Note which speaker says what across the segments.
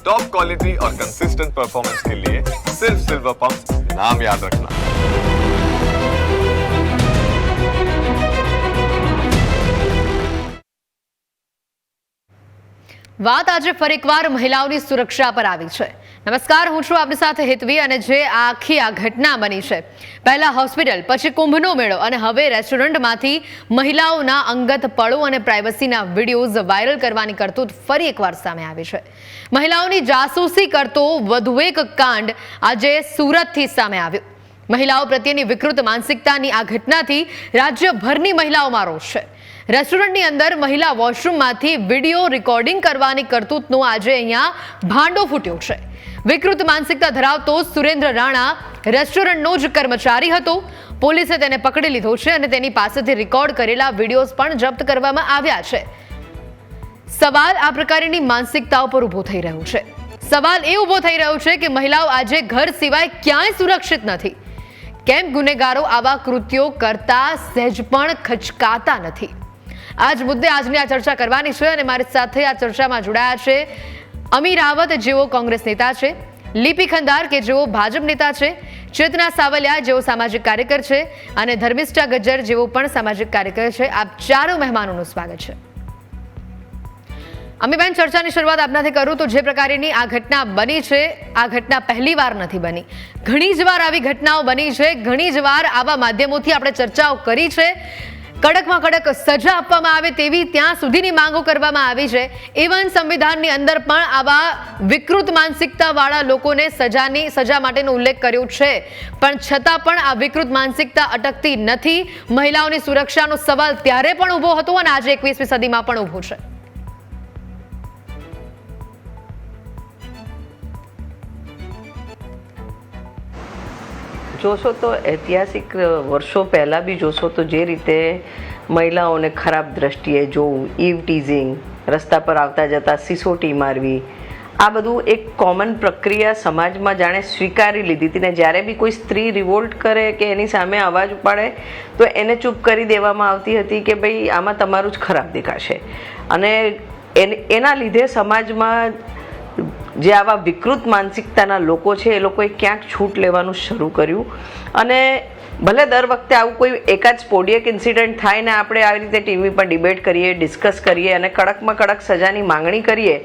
Speaker 1: Top quality और consistent performance के लिए सिर्फ सिल्वर पंप नाम याद रखना।
Speaker 2: વાત આજે ફરી એકવાર મહિલાઓની સુરક્ષા પર આવી છે। નમસ્કાર, હું છું આપની સાથે હિતવી અને જે આખી આ ઘટના બની છે, પહેલા હોસ્પિટલ, પછી કુંભનો મેળો અને હવે રેસ્ટોરન્ટમાંથી મહિલાઓના અંગત પળો અને પ્રાઇવસીના વિડીયોઝ વાયરલ કરવાની કરતૂત ફરી એકવાર સામે આવી છે। મહિલાઓની જાસૂસી કરતો વધુ એક કાંડ આજે સુરતથી સામે આવ્યો। મહિલાઓ પ્રત્યેની વિકૃત માનસિકતાની આ ઘટનાથી રાજ્યભરની મહિલાઓમાં રોષ છે। રેસ્ટોરન્ટની અંદર મહિલા વોશરૂમમાંથી વિડીયો રેકોર્ડિંગ કરવાની કરતૂતનો આજે અહીંયા ભાંડો ફૂટ્યો છે। વિકૃત માનસિકતા ધરાવતો સુરેન્દ્ર રાણા રેસ્ટોરન્ટનો જ કર્મચારી હતો। પોલીસે તેને પકડી લીધો છે અને તેની પાસેથી રેકોર્ડ કરેલા વિડીયોઝ પણ જપ્ત કરવામાં આવ્યા છે। સવાલ આ પ્રકારની માનસિકતા ઉપર ઊભો થઈ રહ્યો છે। સવાલ એ ઊભો થઈ રહ્યો છે કે મહિલાઓ આજે ઘર સિવાય ક્યાંય સુરક્ષિત નથી। કેમ ગુનેગારો આવા કૃત્યો કરતા સહેજ પણ ખચકાતા નથી? આજ મુદ્દે આજની આ ચર્ચા કરવાની છે અને મારી સાથે આ ચર્ચામાં જોડાયા છે અમી રાવત, જેઓ કોંગ્રેસ નેતા છે, લીપી ખંદાર કે જેઓ ભાજપ નેતા છે, ચેતના સાવલિયા જેઓ સામાજિક કાર્યકર છે અને ધર્મિષ્ઠા ગજ્જર જેઓ પણ સામાજિક કાર્યકર છે। આપ ચારો મહેમાનોનું સ્વાગત છે। અમીબેન, ચર્ચાની શરૂઆત આપનાથી કરું તો જે પ્રકારની આ ઘટના બની છે, આ ઘટના પહેલી વાર નથી બની, ઘણી જ વાર આવી ઘટનાઓ બની છે, ઘણી જ વાર આવા માધ્યમોથી આપણે ચર્ચાઓ કરી છે। કડકમાં કડક સજા આપવામાં આવે તેવી ત્યાં સુધીની માંગો કરવામાં આવી છે। ઇવન સંવિધાનની અંદર પણ આવા વિકૃત માનસિકતાવાળા લોકોને સજા માટેનો ઉલ્લેખ કર્યો છે, પણ છતાં પણ આ વિકૃત માનસિકતા અટકતી નથી। મહિલાઓની સુરક્ષાનો સવાલ ત્યારે પણ ઊભો હતો અને આજે 21મી સદીમાં પણ ઊભો છે।
Speaker 3: જોશો તો ઐતિહાસિક વર્ષો પહેલાં બી જોશો તો જે રીતે મહિલાઓને ખરાબ દ્રષ્ટિએ જોવું, ઈવ ટીઝિંગ, રસ્તા પર આવતા જતા સિસોટી મારવી, આ બધું એક કોમન પ્રક્રિયા સમાજમાં જાણે સ્વીકારી લીધી હતી ને જ્યારે બી કોઈ સ્ત્રી રિવોલ્ટ કરે કે એની સામે અવાજ ઉપાડે તો એને ચૂપ કરી દેવામાં આવતી હતી કે ભાઈ આમાં તમારું જ ખરાબ દેખાશે। અને એના લીધે સમાજમાં જે આવા વિકૃત માનસિકતાના લોકો છે એ લોકોએ ક્યાંક છૂટ લેવાનું શરૂ કર્યું। અને ભલે દર વખતે આવું કોઈ એકાદ સ્પોડિયક ઇન્સિડન્ટ થાય ને આપણે આવી રીતે ટીવી પર ડિબેટ કરીએ, ડિસ્કસ કરીએ અને કડકમાં કડક સજાની માંગણી કરીએ,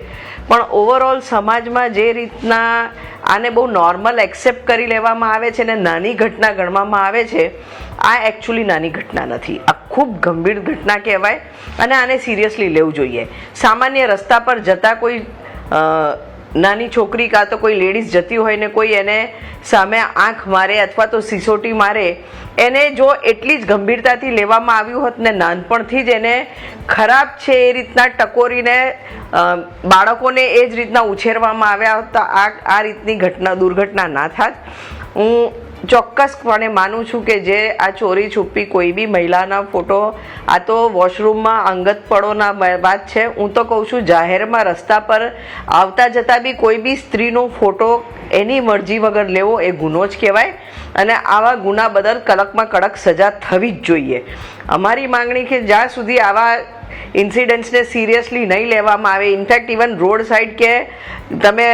Speaker 3: પણ ઓવરઓલ સમાજમાં જે રીતના આને બહુ નોર્મલ એક્સેપ્ટ કરી લેવામાં આવે છે ને નાની ઘટના ગણવામાં આવે છે, આ એકચ્યુઅલી નાની ઘટના નથી, આ ખૂબ ગંભીર ઘટના કહેવાય અને આને સિરિયસલી લેવું જોઈએ। સામાન્ય રસ્તા પર જતા કોઈ નાની છોકરી કાં તો કોઈ લેડીઝ જતી હોય ને કોઈ એને સામે આંખ મારે અથવા તો સિસોટી મારે, એને જો એટલી જ ગંભીરતાથી લેવામાં આવ્યું હોત ને નાનપણથી જ એને ખરાબ છે એ રીતના ટકોરીને બાળકોને એ જ રીતના ઉછેરવામાં આવ્યા હોત તો આ રીતની દુર્ઘટના ના થાત। હું ચોક્કસપણે માનું છું કે જે આ ચોરી છુપી કોઈ બી મહિલાના ફોટો, આ તો વોશરૂમમાં અંગત પળોના વાત છે। હું તો કહું છું જાહેરમાં રસ્તા પર આવતા જતાં બી કોઈ બી સ્ત્રીનો ફોટો એની મરજી વગર લેવો એ ગુનો જ કહેવાય અને આવા ગુના બદલ કડકમાં કડક સજા થવી જ જોઈએ। અમારી માંગણી કે જ્યાં સુધી આવા ઇન્સિડન્ટ્સને સિરિયસલી નહીં લેવામાં આવે, ઇનફેક્ટ ઇવન રોડ સાઈડ કે તમે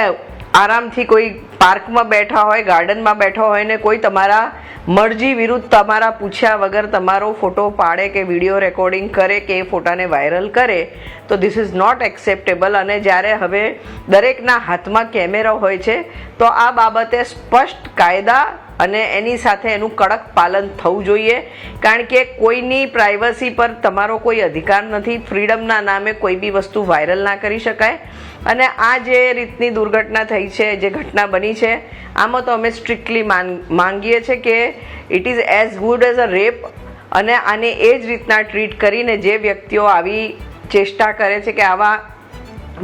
Speaker 3: આરામથી કોઈ પાર્કમાં બેઠા હોય, ગાર્ડનમાં બેઠા હોય ને કોઈ તમારા મરજી વિરુદ્ધ તમારા પૂછ્યા વગર તમારો ફોટો પાડે કે વિડીયો રેકોર્ડિંગ કરે કે એ ફોટાને વાયરલ કરે તો ધીસ ઇઝ નોટ એક્સેપ્ટેબલ। અને જ્યારે હવે દરેકના હાથમાં કેમેરા હોય છે તો આ બાબતે સ્પષ્ટ કાયદા અને એની સાથે એનું કડક પાલન થવું જોઈએ, કારણ કે કોઈની પ્રાઇવસી પર તમારો કોઈ અધિકાર નથી। ફ્રીડમના નામે કોઈ બી વસ્તુ વાયરલ ના કરી શકાય અને આ જે રીતની દુર્ઘટના થઈ છે, જે ઘટના બની છે, આમાં તો અમે સ્ટ્રિક્ટલી માંગીએ છીએ કે it is as good as a rape અને આને એ જ રીતના ટ્રીટ કરીને જે વ્યક્તિઓ આવી ચેષ્ટા કરે છે કે આવા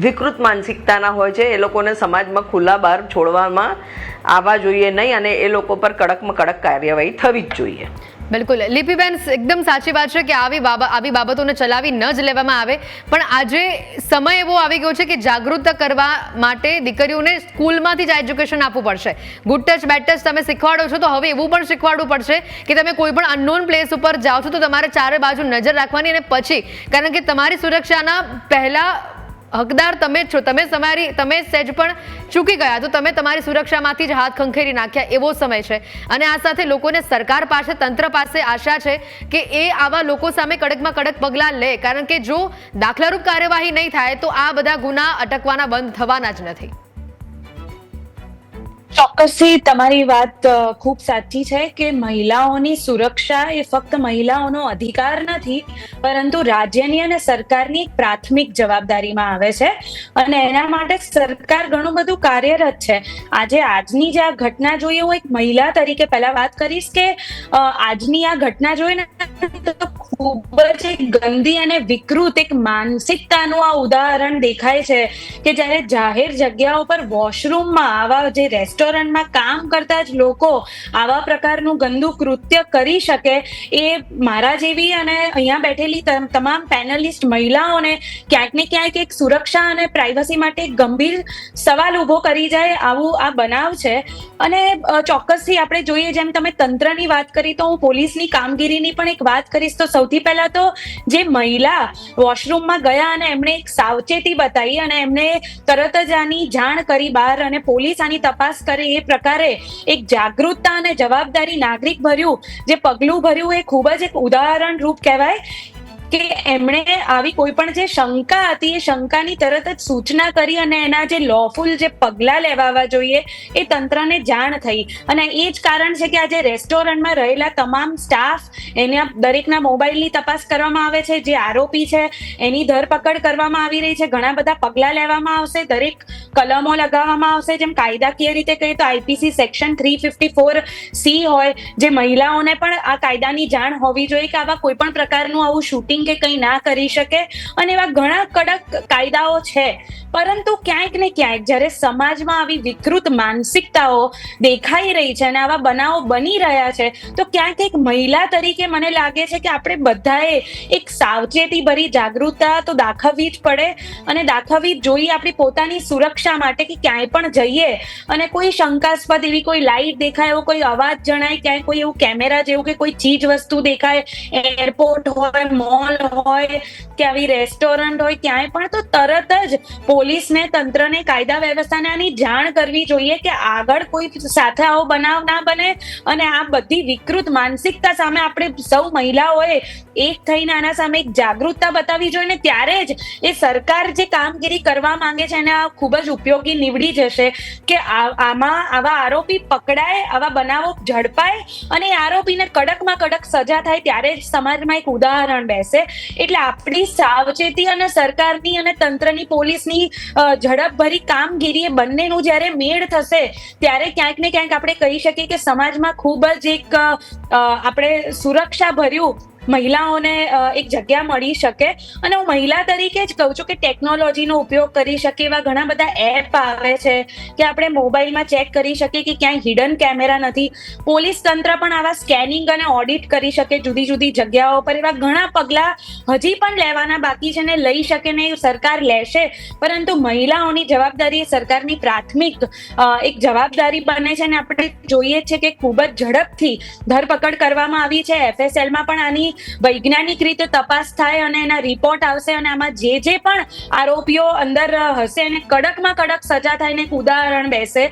Speaker 3: વિકૃત માનસિકતાના હોય છે એ લોકોને સમાજમાં ખુલ્લા બહાર છોડવામાં આવવા જોઈએ નહીં અને એ લોકો પર કડકમાં કડક કાર્યવાહી થવી જ જોઈએ।
Speaker 2: બિલકુલ લીપીબેન, એકદમ સાચી વાત છે કે આવી બાબતોને ચલાવી ન જ લેવામાં આવે, પણ આજે સમય એવો આવી ગયો છે કે જાગૃત કરવા માટે દીકરીઓને સ્કૂલમાંથી જ એજ્યુકેશન આપવું પડશે। ગુડ ટચ બેડ ટચ તમે શીખવાડો છો તો હવે એવું પણ શીખવાડવું પડશે કે તમે કોઈ પણ અનનોન પ્લેસ ઉપર જાઓ છો તો તમારે ચારે બાજુ નજર રાખવાની અને પછી, કારણ કે તમારી સુરક્ષાના પહેલા હકદાર તમે જ છો. તમે સહેજ પણ ચૂકી ગયા તો તમે તમારી સુરક્ષામાંથી જ હાથ ખંખેરી નાખ્યા એવો સમય છે. અને આ સાથે લોકોને સરકાર પાસે, તંત્ર પાસે આશા છે કે એ આવા લોકો સામે કડકમાં કડક પગલાં લે, કારણ કે જો દાખલારૂપ કાર્યવાહી નહીં થાય તો આ બધા ગુના અટકવાના બંધ થવાના જ નથી.
Speaker 4: ચોક્કસથી તમારી વાત ખૂબ સાચી છે કે મહિલાઓની સુરક્ષા એ ફક્ત મહિલાઓનો અધિકાર નથી, પરંતુ રાજ્યની અને સરકારની એક પ્રાથમિક જવાબદારીમાં આવે છે અને એના માટે સરકાર ઘણું બધું કાર્યરત છે. આજની જે આ ઘટના જોઈએ, હું એક મહિલા તરીકે પહેલા વાત કરીશ કે આજની આ ઘટના જોઈને તો ખૂબ જ એક ગંદી અને વિકૃત એક માનસિકતાનું આ ઉદાહરણ દેખાય છે કે જ્યારે જાહેર જગ્યાઓ પર વોશરૂમમાં આવા જે રેસ્ટોરન્ટમાં કામ કરતા જ લોકો આવા પ્રકારનું ગંદુ કૃત્ય કરી શકે, એ મારા જેવી અને અહીંયા બેઠેલી તમામ પેનલિસ્ટ મહિલાઓને ક્યાંક ને ક્યાંક એક સુરક્ષા અને પ્રાઇવસી માટે એક ગંભીર સવાલ ઊભો કરી જાય આવું આ બનાવ છે. અને ચોક્કસથી આપણે જોઈએ, જેમ તમે તંત્રની વાત કરી તો હું પોલીસની કામગીરીની પણ એક વાત કરીશ. તો સૌથી પહેલા તો જે મહિલા વોશરૂમમાં ગયા અને એમણે એક સાવચેતી બતાવી અને એમણે તરત જ આની જાણ કરી બહાર અને પોલીસ આની તપાસ કરે, એ પ્રકારે એક જાગૃતતા અને જવાબદારી નાગરિક ભર્યું જે પગલું ભર્યું, એ ખૂબ જ એક ઉદાહરણ રૂપ કહેવાય કે એમણે આવી કોઈ પણ જે શંકા હતી એ શંકાની તરત જ સૂચના કરી અને એના જે લોફુલ જે પગલાં લેવાવા જોઈએ એ તંત્રને જાણ થઈ. અને એ જ કારણ છે કે આજે રેસ્ટોરન્ટમાં રહેલા તમામ સ્ટાફ, એના દરેકના મોબાઈલની તપાસ કરવામાં આવે છે, જે આરોપી છે એની ધરપકડ કરવામાં આવી રહી છે, ઘણા બધા પગલાં લેવામાં આવશે, દરેક કલમો લગાવવામાં આવશે. જેમ કાયદાકીય રીતે કહીએ તો આઈપીસી સેક્શન 354C હોય, જે મહિલાઓને પણ આ કાયદાની જાણ હોવી જોઈએ કે આવા કોઈ પણ પ્રકારનું આવું શૂટિંગ કે કંઈ ના કરી શકે, અને એવા ઘણા કડક કાયદાઓ છે. પરંતુ ક્યાંક ને ક્યાંક જ્યારે સમાજમાં આવી વિકૃત માનસિકતાઓ દેખાઈ રહી છે અને આવા બનાવો બની રહ્યા છે, તો ક્યાંક એક મહિલા તરીકે મને લાગે છે કે આપણે બધાએ એક સાવચેતી ભરી જાગૃતતા તો દાખવવી જ પડે અને દાખવવી જ જોઈએ આપણી પોતાની સુરક્ષા માટે કે ક્યાંય પણ જઈએ અને કોઈ શંકાસ્પદ એવી કોઈ લાઈટ દેખાય, એવો કોઈ અવાજ જણાય, ક્યાંય કોઈ એવું કેમેરા જેવું કે કોઈ ચીજ વસ્તુ દેખાય, એરપોર્ટ હોય, મોલ હોય કે આવી રેસ્ટોરન્ટ હોય, ક્યાંય પણ, તો તરત જ પોલીસને, તંત્રને, કાયદા વ્યવસ્થાને આની જાણ કરવી જોઈએ કે આગળ કોઈ સાથે આવો બનાવ ના બને. અને આ બધી વિકૃત માનસિકતા સામે આપણે સૌ મહિલાઓએ એક થઈને આના સામે એક જાગૃતતા બતાવવી જોઈએ. ને ત્યારે જ એ સરકાર જે કામગીરી કરવા માંગે છે એને આ ખૂબ જ ઉપયોગી નીવડી જશે કે આમાં આવા આરોપી પકડાય, આવા બનાવો ઝડપાય અને આરોપીને કડકમાં કડક સજા થાય, ત્યારે જ સમાજમાં એક ઉદાહરણ બેસે. એટલે આપણી સાવચેતી અને સરકારની અને તંત્રની, પોલીસની ઝડપભરી કામગીરી, એ બંનેનું જ્યારે મેળ થશે ત્યારે ક્યાંક ને ક્યાંક આપણે કહી શકીએ કે સમાજમાં ખૂબ જ એક આપણે સુરક્ષા ભર્યું મહિલાઓને એક જગ્યા મળી શકે. અને હું મહિલા તરીકે જ કહું છું કે ટેકનોલોજીનો ઉપયોગ કરી શકે એવા ઘણા બધા એપ આવે છે કે આપણે મોબાઈલમાં ચેક કરી શકીએ કે ક્યાંય હિડન કેમેરા નથી. પોલીસ તંત્ર પણ આવા સ્કેનિંગ અને ઓડિટ કરી શકે જુદી જુદી જગ્યાઓ પર. એવા ઘણા પગલાં હજી પણ લેવાના બાકી છે ને લઈ શકે ને સરકાર લેશે. પરંતુ મહિલાઓની જવાબદારી એ સરકારની પ્રાથમિક એક જવાબદારી બને છે અને આપણે જોઈએ છે કે ખૂબ જ ઝડપથી ધરપકડ કરવામાં આવી છે. FSLમાં પણ આની વૈજ્ઞાનિક રીતે તપાસ થાય અને એના રિપોર્ટ આવશે અને આમાં જે પણ આરોપીઓ અંદર હશે એને કડકમાં કડક સજા થાય ને એક ઉદાહરણ બેસે.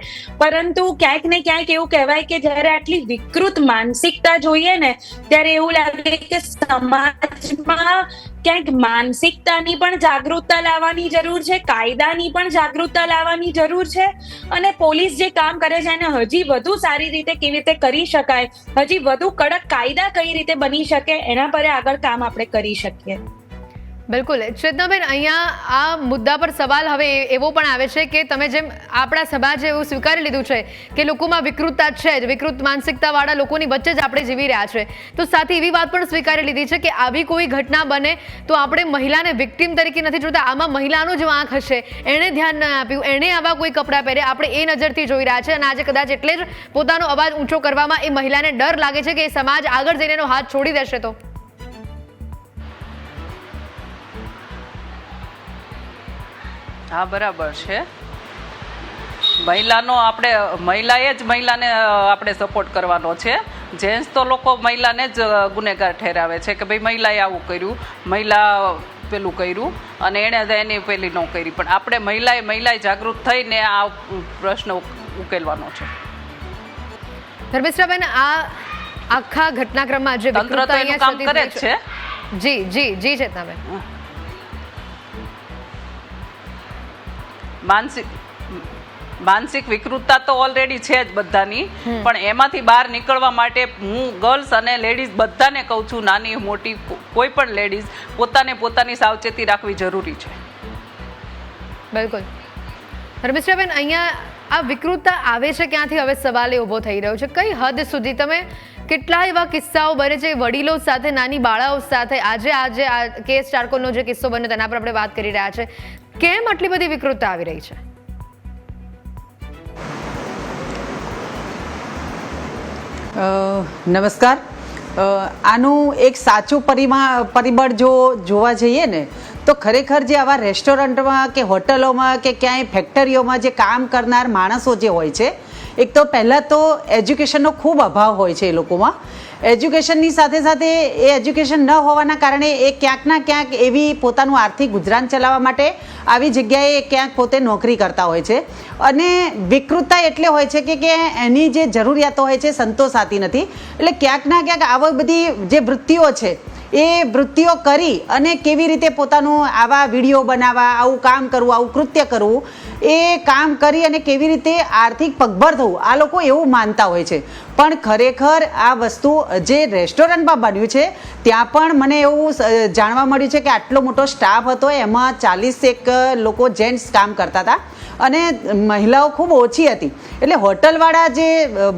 Speaker 4: પરંતુ ક્યાંક ને ક્યાંક એવું કહેવાય કે જ્યારે આટલી વિકૃત માનસિકતા જોઈએ ને ત્યારે એવું લાગે કે સમાજમાં ક્યાંક માનસિકતાની પણ જાગૃતતા લાવવાની જરૂર છે, કાયદાની પણ જાગૃતતા લાવવાની જરૂર છે અને પોલીસ જે કામ કરે છે એને હજી વધુ સારી રીતે કેવી રીતે કરી શકાય, હજી વધુ કડક કાયદા કઈ રીતે બની શકે, એના પર આગળ કામ આપણે કરી શકીએ.
Speaker 2: બિલકુલ ચેતનાબેન, અહીંયા આ મુદ્દા પર સવાલ હવે એવો પણ આવે છે કે તમે જેમ આપણા સમાજે એવું સ્વીકારી લીધું છે કે લોકોમાં વિકૃતતા છે જ, વિકૃત માનસિકતાવાળા લોકોની વચ્ચે જ આપણે જીવી રહ્યા છે, તો સાથે એવી વાત પણ સ્વીકારી લીધી છે કે આવી કોઈ ઘટના બને તો આપણે મહિલાને વિક્ટિમ તરીકે નથી જોતા, આમાં મહિલાનો જ વાંક હશે, એણે ધ્યાન ન આપ્યું, એણે આવા કોઈ કપડાં પહેર્યા, આપણે એ નજરથી જોઈ રહ્યા છે. અને આજે કદાચ એટલે જ પોતાનો અવાજ ઊંચો કરવામાં એ મહિલાને ડર લાગે છે કે એ સમાજ આગળ જઈને એનો હાથ છોડી દેશે. તો
Speaker 5: હા, બરાબર છે. મહિલાએ જ મહિલાને આપણે સપોર્ટ કરવાનો છે. જેન્ટ્સ તો લોકો મહિલાને જ ગુનેગાર ઠેરાવે છે કે ભાઈ મહિલાએ આવું કર્યું, મહિલા પેલું કર્યું અને એણે એની પેલી ન કરી, પણ આપણે મહિલાએ જાગૃત થઈને આ પ્રશ્ન ઉકેલવાનો છે.
Speaker 2: ધર્મિષ્ઠાબેન, આ આખા ઘટનાક્રમમાં જે
Speaker 5: તંત્ર તો એનું કામ કરે જ છે.
Speaker 2: જી જી જી ચેતનાબેન.
Speaker 5: માનસિક વિકૃતતા તો ઓલરેડી છે જ બધાની, પણ એમાંથી બહાર નીકળવા માટે હું ગર્લ્સ અને લેડીઝ બધાને કહું છું, નાની મોટી કોઈ પણ લેડીઝ પોતાની સાવચેતી રાખવી જરૂરી છે.
Speaker 2: બિલકુલ. ધર્મિષ્ઠાબેન, અહીંયા આ વિકૃતતા આવે છે ક્યાંથી? હવે સવાલ એ ઊભો થઈ રહ્યો છે, કઈ હદ સુધી તમે કેટલા એવા કિસ્સાઓ બને છે વડીલો સાથે, નાની બાળાઓ સાથે? આજે આ કેસ ચારકોલનો જે કિસ્સો બન્યો તેના પર આપણે વાત કરી રહ્યા છે. કેમ આટલી બધી વિકૃતતા આવી રહી છે?
Speaker 6: નમસ્કાર. આનું એક સાચું પરિબળ જો જોવા જઈએ ને તો ખરેખર જે આવા રેસ્ટોરન્ટમાં કે હોટલોમાં કે ક્યાંય ફેક્ટરીઓમાં જે કામ કરનાર માણસો જે હોય છે, એક તો પહેલાં તો એજ્યુકેશનનો ખૂબ અભાવ હોય છે એ લોકોમાં. એજ્યુકેશનની સાથે સાથે એ એજ્યુકેશન ન હોવાના કારણે એ ક્યાંકના ક્યાંક એવી પોતાનું આર્થિક ગુજરાન ચલાવવા માટે આવી જગ્યાએ ક્યાંક પોતે નોકરી કરતા હોય છે. અને વિકૃતતા એટલે હોય છે કે એની જે જરૂરિયાતો હોય છે સંતોષાતી નથી. એટલે ક્યાંકના ક્યાંક આવી બધી જે વૃત્તિઓ છે એ વૃત્તિઓ કરી અને કેવી રીતે પોતાનું આવા વિડીયો બનાવવા, આવું કામ કરવું, આવું કૃત્ય કરવું, એ કામ કરી અને કેવી રીતે આર્થિક પગભર થવું, આ લોકો એવું માનતા હોય છે. પણ ખરેખર આ વસ્તુ જે રેસ્ટોરન્ટમાં બન્યું છે ત્યાં પણ મને એવું જાણવા મળ્યું છે કે આટલો મોટો સ્ટાફ હતો, એમાં 40 લોકો જેન્ટ્સ કામ કરતા હતા અને મહિલાઓ ખૂબ ઓછી હતી. એટલે હોટલવાળા જે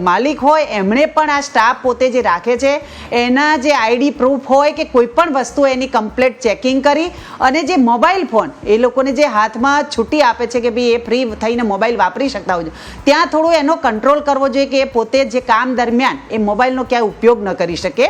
Speaker 6: માલિક હોય એમણે પણ આ સ્ટાફ પોતે જે રાખે છે એના જે આઈડી પ્રૂફ હોય કે કોઈ પણ વસ્તુ એની કમ્પ્લીટ ચેકિંગ કરી અને જે મોબાઈલ ફોન એ લોકોને જે હાથમાં છૂટી આપે છે કે ભાઈ એ ફ્રી થઈને મોબાઈલ વાપરી શકતા હોય, ત્યાં થોડું એનો કંટ્રોલ કરવો જોઈએ કે એ પોતે જે કામ દરમિયાન એ મોબાઈલનો ક્યાંય ઉપયોગ ન કરી શકે.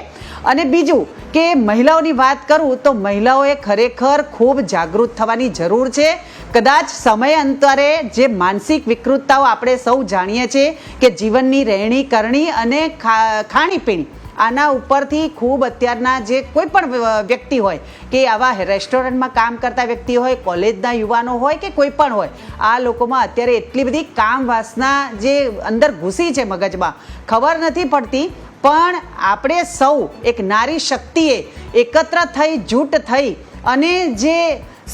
Speaker 6: અને બીજું કે મહિલાઓની વાત કરું તો મહિલાઓએ ખરેખર ખૂબ જાગૃત થવાની જરૂર છે. કદાચ સમયાંતરે જે માનસિક વિકૃતતાઓ આપણે સૌ જાણીએ છીએ કે જીવનની રહેણી કરણી અને ખાણીપીણી, આના ઉપરથી ખૂબ અત્યારના જે કોઈ પણ વ્યક્તિ હોય કે આવા રેસ્ટોરન્ટમાં કામ કરતા વ્યક્તિ હોય, કોલેજના યુવાનો હોય કે કોઈ પણ હોય, આ લોકોમાં અત્યારે એટલી બધી કામ વાસના જે અંદર ઘૂસી છે મગજમાં, ખબર નથી પડતી. પણ આપણે સૌ એક નારી શક્તિએ એકત્ર થઈ, જૂટ થઈ અને જે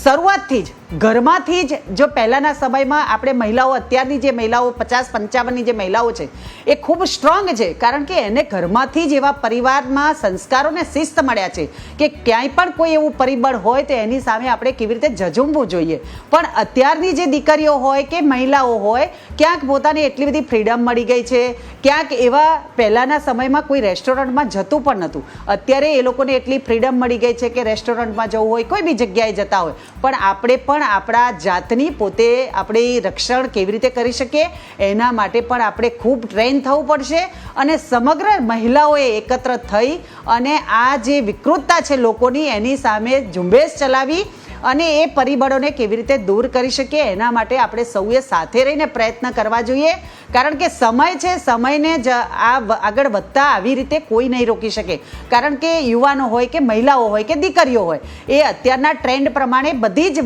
Speaker 6: શરૂઆતથી જ ઘરમાંથી જ જો પહેલાંના સમયમાં આપણે મહિલાઓ, અત્યારની જે મહિલાઓ 50-55ની જે મહિલાઓ છે એ ખૂબ સ્ટ્રોંગ છે, કારણ કે એને ઘરમાંથી જ એવા પરિવારમાં સંસ્કારો ને શિસ્ત મળ્યા છે કે ક્યાંય પણ કોઈ એવું પરિબળ હોય તો એની સામે આપણે કેવી રીતે ઝઝૂમવું જોઈએ. પણ અત્યારની જે દીકરીઓ હોય કે મહિલાઓ હોય, ક્યાંક પોતાને એટલી બધી ફ્રીડમ મળી ગઈ છે, ક્યાંક એવા પહેલાંના સમયમાં કોઈ રેસ્ટોરન્ટમાં જતું પણ નહોતું, અત્યારે એ લોકોને એટલી ફ્રીડમ મળી ગઈ છે કે રેસ્ટોરન્ટમાં જવું હોય, કોઈ બી જગ્યાએ જતા હોય, પણ આપણે પણ આપણા જાતની પોતે આપણી રક્ષણ કેવી રીતે કરી શકીએ એના માટે પણ આપણે ખૂબ ટ્રેન થવું પડશે. અને સમગ્ર મહિલાઓએ એકત્ર થઈ અને આ જે વિકૃતતા છે લોકોની એની સામે ઝુંબેશ ચલાવી અને એ પરિબળોને કેવી રીતે દૂર કરી શકીએ એના માટે આપણે સૌએ સાથે રહીને પ્રયત્ન કરવા જોઈએ. કારણ કે સમય છે, સમયને જ આ આગળ વધતા આવી રીતે કોઈ નહીં રોકી શકે. કારણ કે યુવાનો હોય કે મહિલાઓ હોય કે દીકરીઓ હોય, એ અત્યારના ટ્રેન્ડ પ્રમાણે બધી જ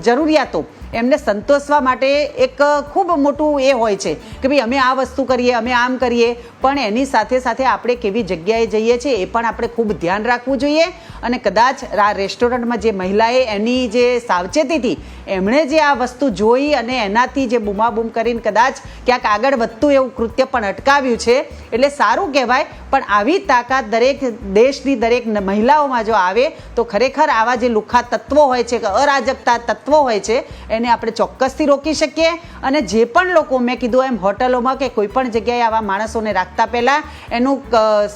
Speaker 6: જરૂરિયાતો એમને સંતોષવા માટે એક ખૂબ મોટું એ હોય છે કે ભાઈ અમે આ વસ્તુ કરીએ, અમે આમ કરીએ, પણ એની સાથે સાથે આપણે કેવી જગ્યાએ જઈએ છીએ એ પણ આપણે ખૂબ ધ્યાન રાખવું જોઈએ. અને કદાચ આ રેસ્ટોરન્ટમાં જે મહિલાએ એની જે સાવચેતીથી એમણે જે આ વસ્તુ જોઈ અને એનાથી જે બૂમાબૂમ કરીને કદાચ ક્યાંક આગળ વધતું એવું કૃત્ય પણ અટકાવ્યું છે, એટલે સારું કહેવાય. પણ આવી તાકાત દરેક દેશની દરેક મહિલાઓમાં જો આવે તો ખરેખર આવા જે લુખ્ખા તત્વો હોય છે, અરાજકતા તત્વો હોય છે, એને આપણે ચોક્કસથી રોકી શકીએ. અને જે પણ લોકો મેં કીધું એમ હોટલોમાં કે કોઈ પણ જગ્યાએ આવા માણસોને રાખતા પહેલાં એનું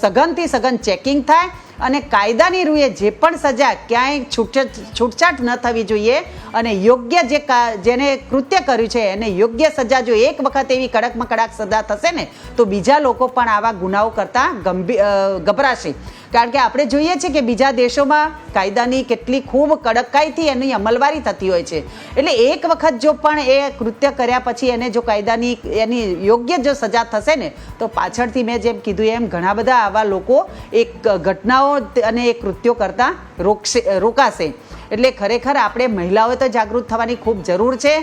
Speaker 6: સઘનથી સઘન ચેકિંગ થાય અને કાયદાની રૂએ જે પણ સજા, ક્યાંય છૂટછાટ ન થવી જોઈએ અને યોગ્ય જેને કૃત્ય કર્યું છે એને યોગ્ય સજા. જો એક વખત એવી કડકમાં કડક સજા થશે ને તો બીજા લોકો પણ આવા ગુનાઓ કરતા ગભરાશે. કારણ કે આપણે જોઈએ છીએ કે બીજા દેશોમાં કાયદાની કેટલી ખૂબ કડકાઈથી એની અમલવારી થતી હોય છે. એટલે એક વખત જો પણ એ કૃત્ય કર્યા પછી એને જો કાયદાની એની યોગ્ય જો સજા થશે ને તો પાછળથી મેં જેમ કીધું એમ ઘણા બધા આવા લોકો એક ઘટનાઓ અને એ કૃત્યો કરતા રોકાશે. એટલે ખરેખર આપણે મહિલાઓએ તો જાગૃત થવાની ખૂબ જરૂર છે.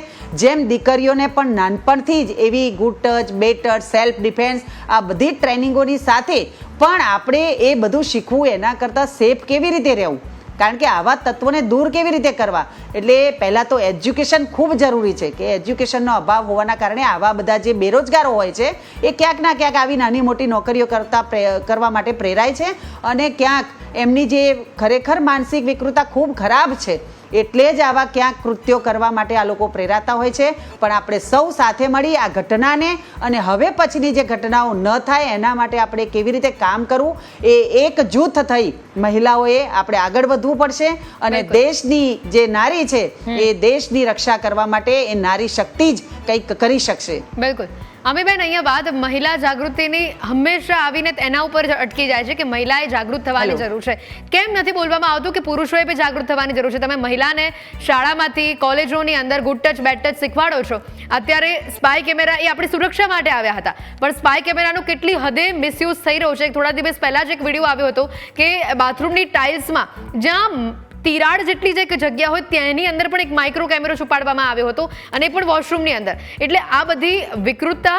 Speaker 6: જેમ દીકરીઓને પણ નાનપણથી જ એવી good touch, bed touch, self defence આ બધી ટ્રેનિંગોની સાથે પણ આપણે એ બધું શીખવું, એના કરતાં સેફ કેવી રીતે રહેવું, કારણ કે આવા તત્વોને દૂર કેવી રીતે કરવા. એટલે પહેલાં તો એજ્યુકેશન ખૂબ જરૂરી છે કે એજ્યુકેશનનો અભાવ હોવાના કારણે આવા બધા જે બેરોજગારો હોય છે એ ક્યાંક ના ક્યાંક આવી નાની મોટી નોકરીઓ કરવા માટે પ્રેરાય છે અને ક્યાંક એમની જે ખરેખર માનસિક વિકૃતતા ખૂબ ખરાબ છે એટલે જ આવા ક્યાંક કૃત્યો કરવા માટે આ લોકો પ્રેરાતા હોય છે. પણ આપણે સૌ સાથે મળી આ ઘટનાને અને હવે પછીની જે ઘટનાઓ ન થાય એના માટે આપણે કેવી રીતે કામ કરવું એ એક જૂથ થઈ મહિલાઓએ આપણે આગળ વધવું પડશે. અને દેશની જે નારી છે એ દેશની રક્ષા કરવા માટે એ નારી શક્તિ જ કંઈક કરી શકશે.
Speaker 2: બિલકુલ. અમીબેન, અહીંયા વાત મહિલા જાગૃતિની હંમેશા આવીને એના ઉપર અટકી જાય છે કે મહિલાએ જાગૃત થવાની જરૂર છે. કેમ નથી બોલવામાં આવતું કે પુરુષોએ બી જાગૃત થવાની જરૂર છે? તમે મહિલાને શાળામાંથી, કોલેજોની અંદર ગુડ ટચ, બેડ ટચ શીખવાડો છો. અત્યારે સ્પાય કેમેરા એ આપણી સુરક્ષા માટે આવ્યા હતા, પણ સ્પાય કેમેરાનો કેટલી હદે મિસયુઝ થઈ રહ્યો છે. થોડા દિવસ પહેલા જ એક વિડીયો આવ્યો હતો કે બાથરૂમની ટાઇલ્સમાં જ્યાં તિરાડ જેટલી જે જગ્યા હોય તેની અંદર પણ એક માઇક્રો કેમેરો છુપાડવામાં આવ્યો હતો અને પણ વોશરૂમની અંદર. એટલે આ બધી વિકૃતતા,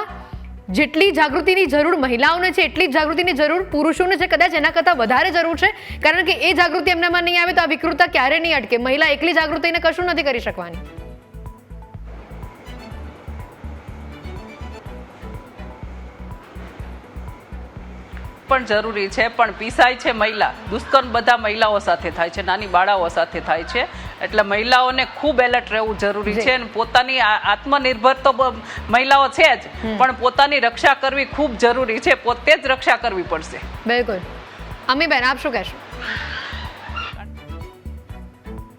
Speaker 2: જેટલી જાગૃતિની જરૂર મહિલાઓને છે એટલી જ જાગૃતિની જરૂર પુરુષોને છે, કદાચ એના કરતાં વધારે જરૂર છે. કારણ કે એ જાગૃતિ એમનામાં નહીં આવે તો આ વિકૃતતા ક્યારે નહીં અટકે. મહિલા એકલી જાગૃતિને કશું નથી કરી શકવાની.
Speaker 5: પણ જરૂરી છે, પણ પીસાય છે મહિલા. દુષ્કર્મ બધા મહિલાઓ સાથે થાય છે, નાની બાળાઓ સાથે થાય છે. એટલે મહિલાઓને ખૂબ એલર્ટ રહેવું જરૂરી છે અને પોતાની આત્મનિર્ભર તો મહિલાઓ છે જ, પણ પોતાની રક્ષા કરવી ખૂબ જરૂરી છે. પોતે જ રક્ષા કરવી પડશે.
Speaker 2: બિલકુલ. અમીબેન, આપ શું કહેશો?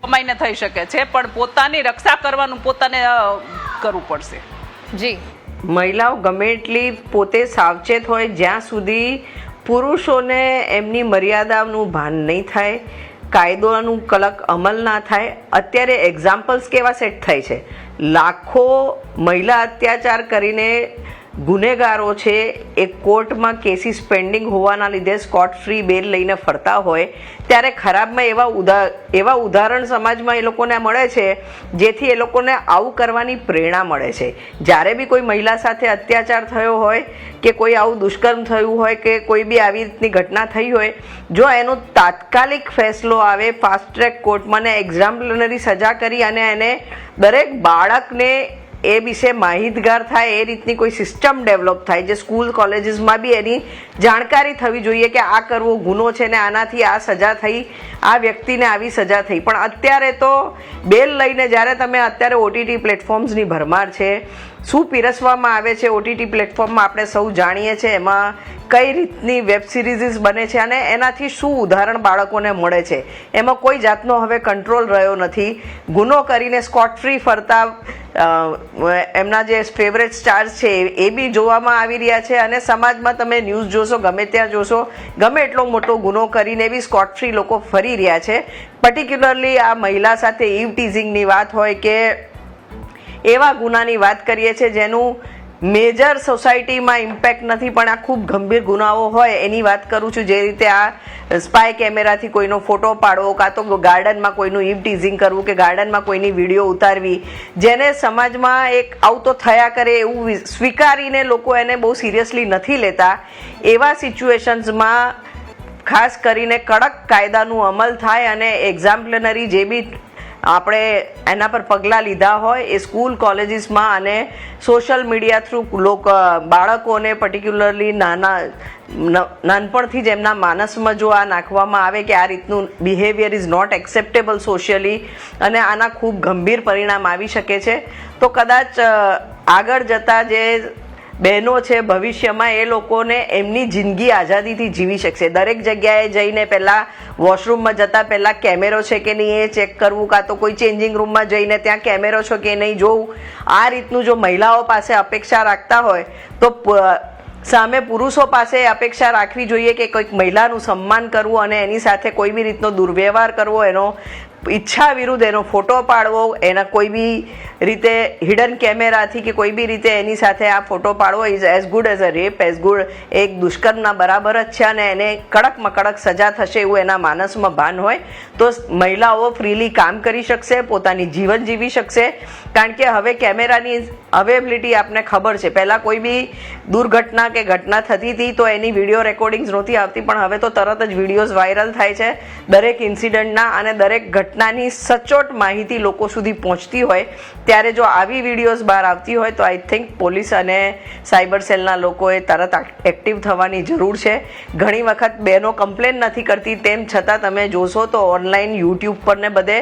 Speaker 5: કમાઈને થઈ શકે છે, પણ પોતાની રક્ષા કરવાનું પોતાને કરવું પડશે.
Speaker 2: જી.
Speaker 3: મહિલાઓ ગમે એટલી પોતે સાવચેત હોય, જ્યાં સુધી પુરુષોને એમની મર્યાદાનું ભાન નહીં થાય, કાયદોનું કડક અમલ ના થાય. અત્યારે એક્ઝામ્પલ્સ કેવા સેટ થાય છે, લાખો મહિલા અત્યાચાર કરીને ગુનેગારો છે એ કોર્ટમાં કેસીસ પેન્ડિંગ હોવાના લીધે સ્કોટ ફ્રી બેલ લઈને ફરતા હોય, ત્યારે ખરાબમાં એવા ઉદાહરણ સમાજમાં એ લોકોને મળે છે જેથી એ લોકોને આવું કરવાની પ્રેરણા મળે છે. જ્યારે બી કોઈ મહિલા સાથે અત્યાચાર થયો હોય કે કોઈ આવું દુષ્કર્મ થયું હોય કે કોઈ બી આવી રીતની ઘટના થઈ હોય, જો એનો તાત્કાલિક ફેસલો આવે ફાસ્ટ ટ્રેક કોર્ટમાં ને એક્ઝામ્પલરી સજા કરી અને એને દરેક બાળકને એ વિશે માહિતગાર થાય એ રીતની કોઈ સિસ્ટમ ડેવલપ થાય, જે સ્કૂલ કોલેજીસમાં બી એની જાણકારી થવી જોઈએ કે આ કરવો ગુનો છે ને આનાથી આ સજા થઈ, આ વ્યક્તિને આવી સજા થઈ. પણ અત્યારે તો બેલ લઈને જ્યારે તમે અત્યારે ઓટીટી પ્લેટફોર્મ્સની ભરમાર છે, શું પીરસવામાં આવે છે ઓટીટી પ્લેટફોર્મમાં આપણે સૌ જાણીએ છીએ. એમાં કઈ રીતની વેબ સિરીઝ બને છે અને એનાથી શું ઉદાહરણ બાળકોને મળે છે. એમાં કોઈ જાતનો હવે કંટ્રોલ રહ્યો નથી. ગુનો કરીને સ્કોટ ફ્રી ફરતા એમના જે ફેવરેટ સ્ટાર્સ છે એ બી જોવામાં આવી રહ્યા છે અને સમાજમાં તમે ન્યૂઝ જોશો, ગમે ત્યાં જોશો, ગમે એટલો મોટો ગુનો કરીને બી સ્કોટ ફ્રી લોકો ફરી રહ્યા છે. પર્ટિક્યુલરલી આ મહિલા સાથે ઈવ ટીઝિંગની વાત હોય કે એવા ગુનાની વાત કરીએ છીએ જેનું મેજર સોસાયટીમાં ઇમ્પેક્ટ નથી, પણ આ ખૂબ ગંભીર ગુનાઓ હોય એની વાત કરું છું. જે રીતે આ સ્પાય કેમેરાથી કોઈનો ફોટો પાડવો, કાં તો ગાર્ડનમાં કોઈનું ઈવ ટીઝિંગ કરવું કે ગાર્ડનમાં કોઈની વિડીયો ઉતારવી, જેને સમાજમાં એક આવું તો થયા કરે એવું સ્વીકારીને લોકો એને બહુ સિરિયસલી નથી લેતા. એવા સિચ્યુએશન્સમાં ખાસ કરીને કડક કાયદાનું અમલ થાય અને એક્ઝામ્પલરી જે બી આપણે એના પર પગલાં લીધા હોય એ સ્કૂલ કોલેજીસમાં અને સોશિયલ મીડિયા થ્રુ બાળકોને પર્ટિક્યુલરલી નાનપણથી જ એમના માનસમાં જો આ નાખવામાં આવે કે આ રીતનું behaviour is not acceptable socially અને આના ખૂબ ગંભીર પરિણામ આવી શકે છે, તો કદાચ આગળ જતાં જે બહેનો છે ભવિષ્યમાં એ લોકોને એમની જિંદગી આઝાદીથી જીવી શકશે. દરેક જગ્યાએ જઈને પહેલાં વોશરૂમમાં જતાં પહેલાં કેમેરો છે કે નહીં એ ચેક કરવું, કાં તો કોઈ ચેન્જિંગ રૂમમાં જઈને ત્યાં કેમેરો છે કે નહીં જોવું. આ રીતનું જો મહિલાઓ પાસે અપેક્ષા રાખતા હોય તો સામે પુરુષો પાસે અપેક્ષા રાખવી જોઈએ કે કોઈક મહિલાનું સન્માન કરવું અને એની સાથે કોઈ બી રીતનો દુર્વ્યવહાર કરવો, એનો ઈચ્છા વિરુદ્ધ એનો ફોટો પાડવો, એના કોઈ બી રીતે હિડન કેમેરાથી કે કોઈ બી રીતે એની સાથે આ ફોટો પાડવો is as good as a rape, as good એક દુષ્કર્મના બરાબર જ છે. અને એને કડકમાં કડક સજા થશે એવું એના માનસમાં ભાન હોય તો મહિલાઓ ફ્રીલી કામ કરી શકશે, પોતાની જીવન જીવી શકશે. કારણ કે હવે કેમેરાની અવેલેબિલિટી આપને ખબર છે, પહેલાં કોઈ બી દુર્ઘટના કે ઘટના થતી હતી તો એની વિડીયો રેકોર્ડિંગ્સ નહોતી આવતી, પણ હવે તો તરત જ વિડીયોઝ વાયરલ થાય છે દરેક ઇન્સિડન્ટના, અને દરેક ઘટનાની સચોટ માહિતી લોકો સુધી પહોંચતી હોય ત્યારે જો આવી વિડીયોઝ બહાર આવતી હોય તો આઈ થિંક પોલીસ અને સાયબર સેલના લોકોએ તરત એક્ટિવ થવાની જરૂર છે. ઘણી વખત બહેનો કમ્પ્લેન નથી કરતી, તેમ છતાં તમે જોશો તો ઓનલાઈન યુટ્યુબ પર ને બધે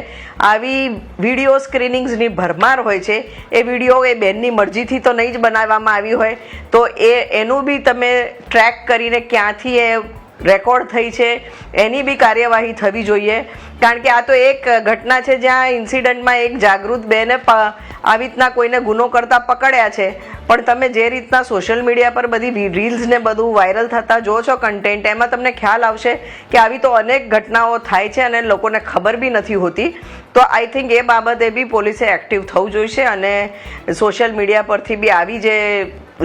Speaker 3: આવી વિડીયો સ્ક્રીનિંગ્સની ભરમાર હોય છે. એ વિડીયો એ બહેનની મરજીથી તો નહીં જ બનાવવામાં આવી હોય, તો એનું બી તમે ટ્રેક કરીને ક્યાંથી એ રેકોર્ડ થઈ છે એની બી કાર્યવાહી થવી જોઈએ. કારણ કે આ તો એક ઘટના છે જ્યાં ઇન્સિડન્ટમાં એક જાગૃત બેને આવી રીતના કોઈને ગુનો કરતા પકડ્યા છે, પણ તમે જે રીતના સોશિયલ મીડિયા પર બધી રીલ્સ ને બધું વાયરલ થતા જો છો કન્ટેન્ટ, એમાં તમને ખ્યાલ આવશે કે આવી તો અનેક ઘટનાઓ થાય છે અને લોકોને ખબર બી નથી હોતી. તો આઈ થિંક એ બાબતે બી પોલીસે એક્ટિવ થવું જોઈશે અને સોશિયલ મીડિયા પરથી બી આવી જે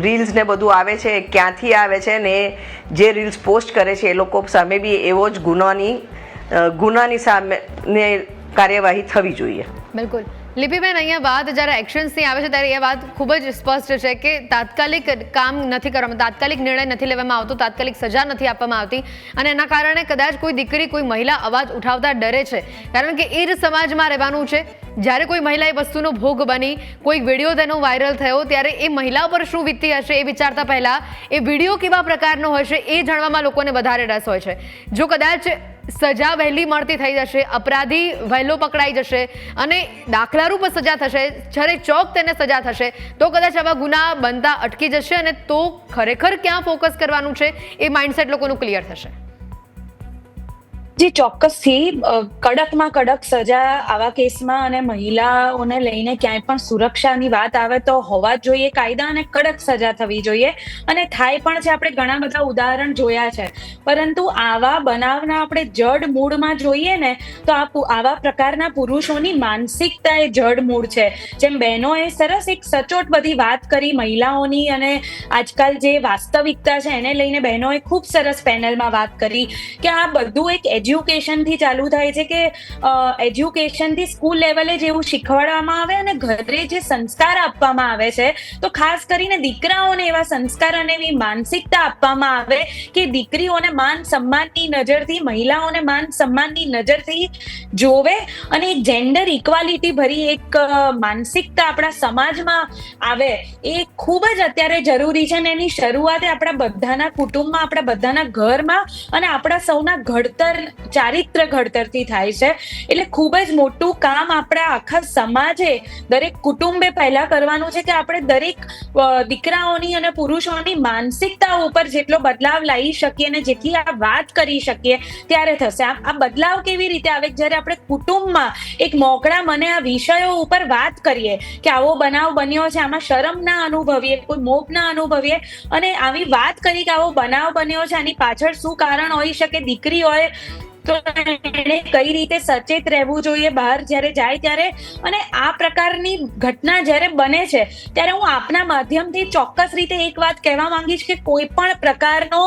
Speaker 3: રીલ્સ ને બધું આવે છે ક્યાંથી આવે છે ને જે રીલ્સ પોસ્ટ કરે છે એ લોકો સામે બી એવો જ ગુનાની સામે ને કાર્યવાહી થવી જોઈએ.
Speaker 2: બિલકુલ. લિપિબેન, અહીંયા વાત જ્યારે એક્શન્સની આવે છે ત્યારે એ વાત ખૂબ જ સ્પષ્ટ છે કે તાત્કાલિક કામ નથી કરવામાં, તાત્કાલિક નિર્ણય નથી લેવામાં આવતો, તાત્કાલિક સજા નથી આપવામાં આવતી, અને એના કારણે કદાચ કોઈ દીકરી, કોઈ મહિલા અવાજ ઉઠાવતા ડરે છે, કારણ કે એ જ સમાજમાં રહેવાનું છે. જ્યારે કોઈ મહિલા એ વસ્તુનો ભોગ બની, કોઈ વિડીયો તેનો વાયરલ થયો ત્યારે એ મહિલા પર શું વીતતી હશે એ વિચારતા પહેલાં એ વિડીયો કેવા પ્રકારનો હશે એ જાણવામાં લોકોને વધારે રસ હોય છે. જો કદાચ સજા વહેલી મળતી થઈ જશે, અપરાધી વહેલો પકડાઈ જશે અને દાખલારૂપ સજા થશે, જ્યારે ચોક તેને સજા થશે, તો કદાચ આવા ગુના બનતા અટકી જશે અને તો ખરેખર ક્યાં ફોકસ કરવાનું છે એ માઇન્ડસેટ લોકોનું ક્લિયર થશે.
Speaker 4: જી ચોક્કસથી કડકમાં કડક સજા આવા કેસમાં, અને મહિલાઓને લઈને ક્યાંય પણ સુરક્ષાની વાત આવે તો હોવા જ જોઈએ કાયદા, અને કડક સજા થવી જોઈએ, અને થાય પણ છે. આપણે ઘણા બધા ઉદાહરણ જોયા છે, પરંતુ આવા બનાવના આપણે જડ મૂળમાં જોઈએ ને તો આવા પ્રકારના પુરુષોની માનસિકતા એ જડ મૂળ છે. જેમ બહેનોએ સરસ એક સચોટ બધી વાત કરી મહિલાઓની, અને આજકાલ જે વાસ્તવિકતા છે એને લઈને બહેનોએ ખૂબ સરસ પેનલમાં વાત કરી કે આ બધું એક એજ્યુકેશનથી ચાલુ થાય છે, કે એજ્યુકેશનથી સ્કૂલ લેવલે જેવું શીખવાડવામાં આવે અને ઘરે જે સંસ્કાર આપવામાં આવે છે, તો ખાસ કરીને દીકરાઓને એવા સંસ્કાર અને એવી માનસિકતા આપવામાં આવે કે દીકરીઓને માન સન્માનની નજરથી, મહિલાઓને માન સન્માનની નજરથી જોવે, અને એક જેન્ડર ઇક્વાલિટી ભરી એક માનસિકતા આપણા સમાજમાં આવે એ ખૂબ જ અત્યારે જરૂરી છે. અને એની શરૂઆત આપણા બધાના કુટુંબમાં, આપણા બધાના ઘરમાં અને આપણા સૌના ઘડતર, ચારિત્ર ઘડતરથી થાય છે. એટલે ખૂબ જ મોટું કામ આપણા આખા સમાજે, દરેક કુટુંબે પહેલા કરવાનું છે કે આપણે દરેક દીકરાઓની અને પુરુષોની માનસિકતા ઉપર જેટલો બદલાવ લાવી શકીએ અને જેટલી આ વાત કરી શકીએ ત્યારે થશે. આ બદલાવ કેવી રીતે આવે? જ્યારે આપણે કુટુંબમાં એક મોકળા મને આ વિષયો ઉપર વાત કરીએ કે આવો બનાવ બન્યો છે, આમાં શરમ ના અનુભવીએ, કોઈ મોહ ના અનુભવીએ, અને આવી વાત કરી કે આવો બનાવ બન્યો છે, આની પાછળ શું કારણ હોઈ શકે, દીકરી હોય તો એને કઈ રીતે સચેત રહેવું જોઈએ બહાર જ્યારે જાય ત્યારે. અને આ પ્રકારની ઘટના જ્યારે બને છે ત્યારે હું આપના માધ્યમથી ચોક્કસ રીતે એક વાત કહેવા માંગીશ કે કોઈ પણ પ્રકારનો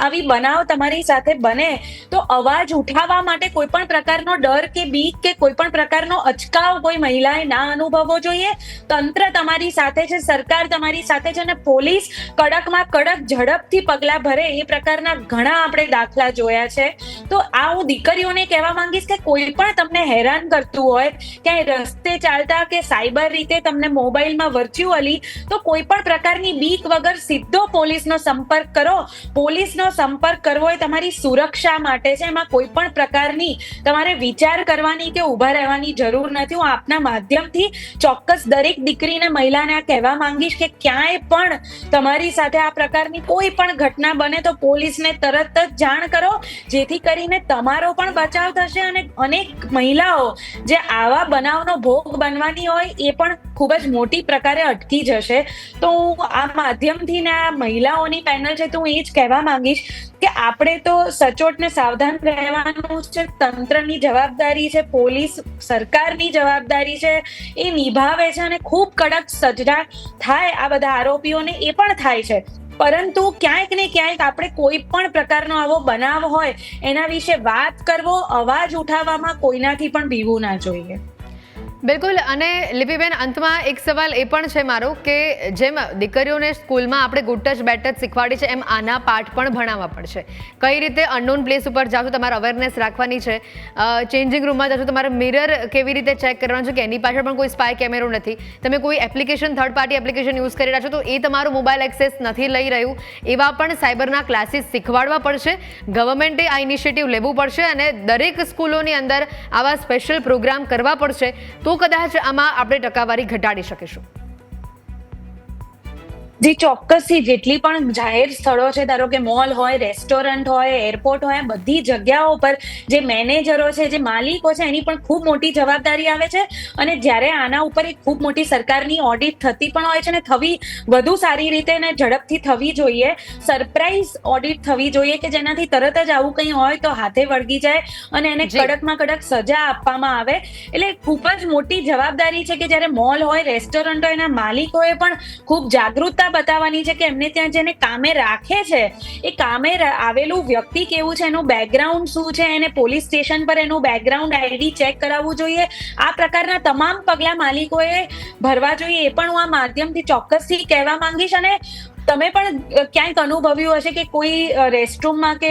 Speaker 4: આવી બનાવ તમારી સાથે બને તો અવાજ ઉઠાવવા માટે કોઈ પણ પ્રકારનો ડર કે બીક કે કોઈ પણ પ્રકારનો અચકાવ કોઈ મહિલાએ ના અનુભવવો જોઈએ. તંત્ર તમારી સાથે છે, સરકાર તમારી સાથે છે, અને પોલીસ કડકમાં કડક ઝડપથી પગલાં ભરે એ પ્રકારના ઘણા આપણે દાખલા જોયા છે. તો આ હું દીકરીઓને કહેવા માંગીશ કે કોઈ પણ તમને હેરાન કરતું હોય, ક્યાંય રસ્તે ચાલતા કે સાયબર રીતે તમને મોબાઈલમાં વર્ચ્યુઅલી, તો કોઈ પણ પ્રકારની બીક વગર સીધો પોલીસનો સંપર્ક કરો. પોલીસનો સંપર્ક કરવો એ તમારી સુરક્ષા માટે છે, એમાં કોઈ પણ પ્રકારની તમારે વિચાર કરવાની કે ઊભા રહેવાની જરૂર નથી. હું આપના માધ્યમથી ચોક્કસ દરેક દીકરીને, મહિલાને આ કહેવા માંગીશ કે ક્યાંય પણ તમારી સાથે આ પ્રકારની કોઈ પણ ઘટના બને તો પોલીસને તરત જ જાણ કરો, જેથી કરીને તમારા તમારો પણ બચાવ થશે અને અનેક મહિલાઓ જે આવા બનાવનો ભોગ બનવાની હોય એ પણ ખૂબ જ મોટી પ્રકારે અટકી જશે. તો હું આ માધ્યમથી ને આ મહિલાઓની પેનલ છે તો હું એ જ કહેવા માંગીશ કે આપણે તો સચોટ ને સાવધાન રહેવાનું છે. તંત્રની જવાબદારી છે, પોલીસ સરકારની જવાબદારી છે, એ નિભાવે છે અને ખૂબ કડક સજા થાય આ બધા આરોપીઓને એ પણ થાય છે. પરંતુ ક્યાંક ને ક્યાંક આપણે કોઈ પણ પ્રકારનો આવો બનાવ હોય એના વિશે વાત કરવો, અવાજ ઉઠાવવામાં કોઈનાથી પણ બીવું ના જોઈએ.
Speaker 2: બિલકુલ. અને લિપિબેન, અંતમાં એક સવાલ એ પણ છે મારો કે જેમ દીકરીઓને સ્કૂલમાં આપણે ગુડ ટચ બેડ ટચ શીખવાડી છે એમ આના પાઠ પણ ભણાવવા પડશે. કઈ રીતે અનનોન પ્લેસ ઉપર જાઓ છો તમારે અવેરનેસ રાખવાની છે, ચેન્જિંગ રૂમમાં જાઓ છો તમારે મિરર કેવી રીતે ચેક કરવાનું છે કે એની પાછળ પણ કોઈ સ્પાય કેમેરો નથી, તમે કોઈ application third party application use કરી રહ્યા છો તો એ તમારું મોબાઈલ એક્સેસ નથી લઈ રહ્યું, એવા પણ સાયબરના ક્લાસીસ શીખવાડવા પડશે. ગવર્મેન્ટે આ ઇનિશિયેટિવ લેવું પડશે અને દરેક સ્કૂલોની અંદર આવા સ્પેશિયલ પ્રોગ્રામ કરવા પડશે. તો કદાચ આમાં આપણે ટકાવારી ઘટાડી શકીશું.
Speaker 4: જે ચોક્કસથી જેટલી પણ જાહેર સ્થળો છે, ધારો કે મોલ હોય, રેસ્ટોરન્ટ હોય, એરપોર્ટ હોય, બધી જગ્યાઓ પર જે મેનેજરો છે, જે માલિકો છે, એની પણ ખૂબ મોટી જવાબદારી આવે છે. અને જ્યારે આના ઉપર એક ખૂબ મોટી સરકારની ઓડિટ થતી પણ હોય છે ને થવી વધુ સારી રીતે ને ઝડપથી થવી જોઈએ. સરપ્રાઈઝ ઓડિટ થવી જોઈએ કે જેનાથી તરત જ આવું કંઈ હોય તો હાથે વળગી જાય અને એને કડકમાં કડક સજા આપવામાં આવે. એટલે ખૂબ જ મોટી જવાબદારી છે કે જ્યારે મોલ હોય, રેસ્ટોરન્ટ હોય, એના માલિકોએ પણ ખૂબ જાગૃતતા બતાવવાની છે કે એમને ત્યાં જેને કામે રાખે છે એ કામે આવેલું વ્યક્તિ કેવું છે, એનું બેકગ્રાઉન્ડ શું છે, એને પોલીસ સ્ટેશન પર એનું બેકગ્રાઉન્ડ આઈડી ચેક કરાવવું જોઈએ. આ પ્રકારના તમામ પગલાં માલિકોએ ભરવા જોઈએ. એ પણ હું આ માધ્યમથી ચોક્કસથી કહેવા માંગીશ. અને તમે પણ ક્યાંક અનુભવ્યું હશે કે કોઈ રેસ્ટરૂમમાં કે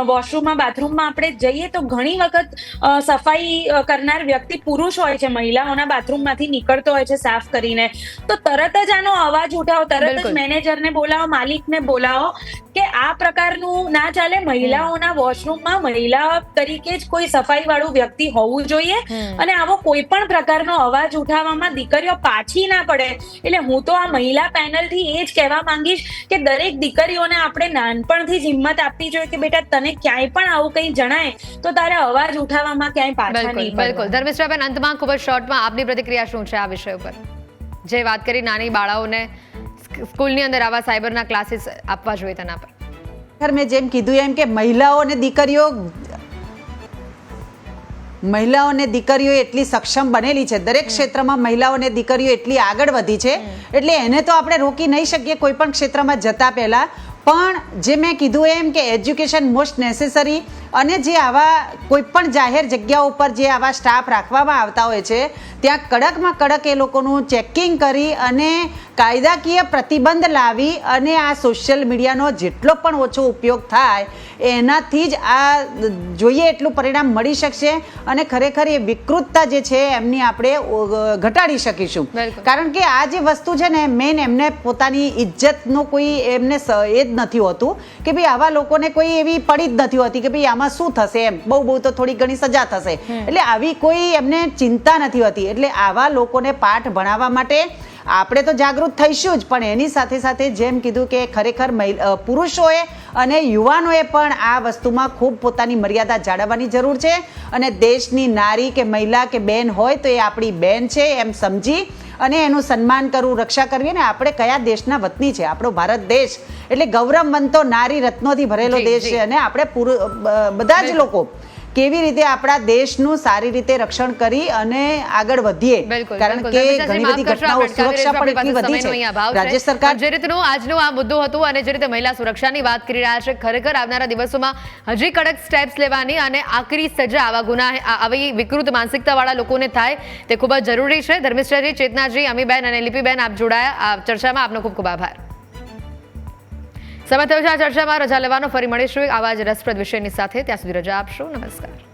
Speaker 4: વોશરૂમમાં, બાથરૂમમાં આપણે જઈએ તો ઘણી વખત સફાઈ કરનાર વ્યક્તિ પુરુષ હોય છે, મહિલાઓના બાથરૂમમાંથી નીકળતો હોય છે સાફ કરીને, તો તરત જ આનો અવાજ ઉઠાવો, તરત જ મેનેજરને બોલાવો, માલિકને બોલાવો કે આ પ્રકારનું ના ચાલે. મહિલાઓના વોશરૂમમાં મહિલા તરીકે જ કોઈ સફાઈ વાળું વ્યક્તિ હોવું જોઈએ અને આવો કોઈ પણ પ્રકારનો અવાજ ઉઠાવવામાં દીકરીઓ પાછી ના પડે. એટલે હું તો આ મહિલા પેનલથી એ જ કહેવા માંગીશ કે દરેક દીકરીઓને આપણે નાનપણથી જ હિંમત આપવી જોઈએ કે બેટા તને ક્યાંય પણ આવું કંઈ જણાય તો તારે અવાજ ઉઠાવવામાં ક્યાંય પાછા નહીં.
Speaker 2: બિલકુલ. ધર્મિષ્ઠાબેન, અંતમાં ખૂબ જ શોર્ટમાં આપની પ્રતિક્રિયા શું છે આ વિષય ઉપર? જે વાત કરી નાની બાળાઓને સ્કૂલની અંદર આવા સાયબરના ક્લાસીસ આપવા જોઈએ તેના પર.
Speaker 6: મેં જેમ કીધું એમ કે મહિલાઓ અને દીકરીઓ એટલી સક્ષમ બનેલી છે, દરેક ક્ષેત્રમાં મહિલાઓ અને દીકરીઓ એટલી આગળ વધી છે, એટલે એને તો આપણે રોકી નહીં શકીએ કોઈ પણ ક્ષેત્રમાં જતા પહેલા. પણ જે મેં કીધું એમ કે એજ્યુકેશન મોસ્ટ નેસેસરી અને જે આવા કોઈ પણ જાહેર જગ્યાઓ ઉપર જે આવા સ્ટાફ રાખવામાં આવતા હોય છે ત્યાં કડકમાં કડક એ લોકોનું ચેકિંગ કરી અને કાયદાકીય પ્રતિબંધ લાવી અને આ સોશિયલ મીડિયાનો જેટલો પણ ઓછો ઉપયોગ થાય એનાથી જ આ જોઈએ એટલું પરિણામ મળી શકશે અને ખરેખર એ વિકૃતતા જે છે એમની આપણે ઘટાડી શકીશું. કારણ કે આ જે વસ્તુ છે ને મેઇન એમને પોતાની ઇજ્જતનો કોઈ એમને એ જ નથી હોતું કે ભાઈ આવા લોકોને કોઈ એવી પડી જ નથી હોતી કે ભાઈ આમાં શું થશે, એમ બહુ તો થોડી ઘણી સજા થશે, એટલે આવી કોઈ એમને ચિંતા નથી હોતી. એટલે આવા લોકોને પાઠ ભણાવવા માટે આપણે તો જાગૃત થઈશું જ, પણ એની સાથે સાથે જેમ કીધું કે ખરેખર પુરુષોએ અને યુવાનોએ પણ આ વસ્તુમાં ખૂબ પોતાની મર્યાદા જાળવવાની જરૂર છે અને દેશની નારી કે મહિલા કે બેન હોય તો એ આપણી બેન છે એમ સમજી અને એનું સન્માન કરવું, રક્ષા કરવી. અને આપણે કયા દેશના વતની છે? આપણો ભારત દેશ એટલે ગૌરવવંતો નારી રત્નોથી ભરેલો દેશ છે અને આપણે બધા જ લોકો કેવી રીતે આપણા દેશનું સારી રીતે રક્ષણ કરી અને આગળ વધીએ. કારણ કે ઘણી બધી ઘટનાઓ, સુરક્ષા પણ એટલી વધી છે. રાજ્ય સરકાર
Speaker 2: જે રીતનો આજનો આ મુદ્દો હતો અને જે રીતે મહિલા સુરક્ષાની વાત કરી રહ્યા છે, ખરેખર આવનારા દિવસોમાં હજી કડક સ્ટેપ્સ લેવાની અને આકરી સજા આવા ગુના, આવી વિકૃત માનસિકતાવાળા લોકોને થાય તે ખૂબ જ જરૂરી છે. ધર્મિષ્ઠાજી, ચેતનાજી, અમીબેન અને લિપિબેન આપ જોડાયા આ ચર્ચામાં, આપનો ખૂબ ખૂબ આભાર. સમય થયો છે આ ચર્ચામાં રજા લેવાનો. ફરી મળીશું આવા જ રસપ્રદ વિષયની સાથે. ત્યાં સુધી રજા આપશો. નમસ્કાર.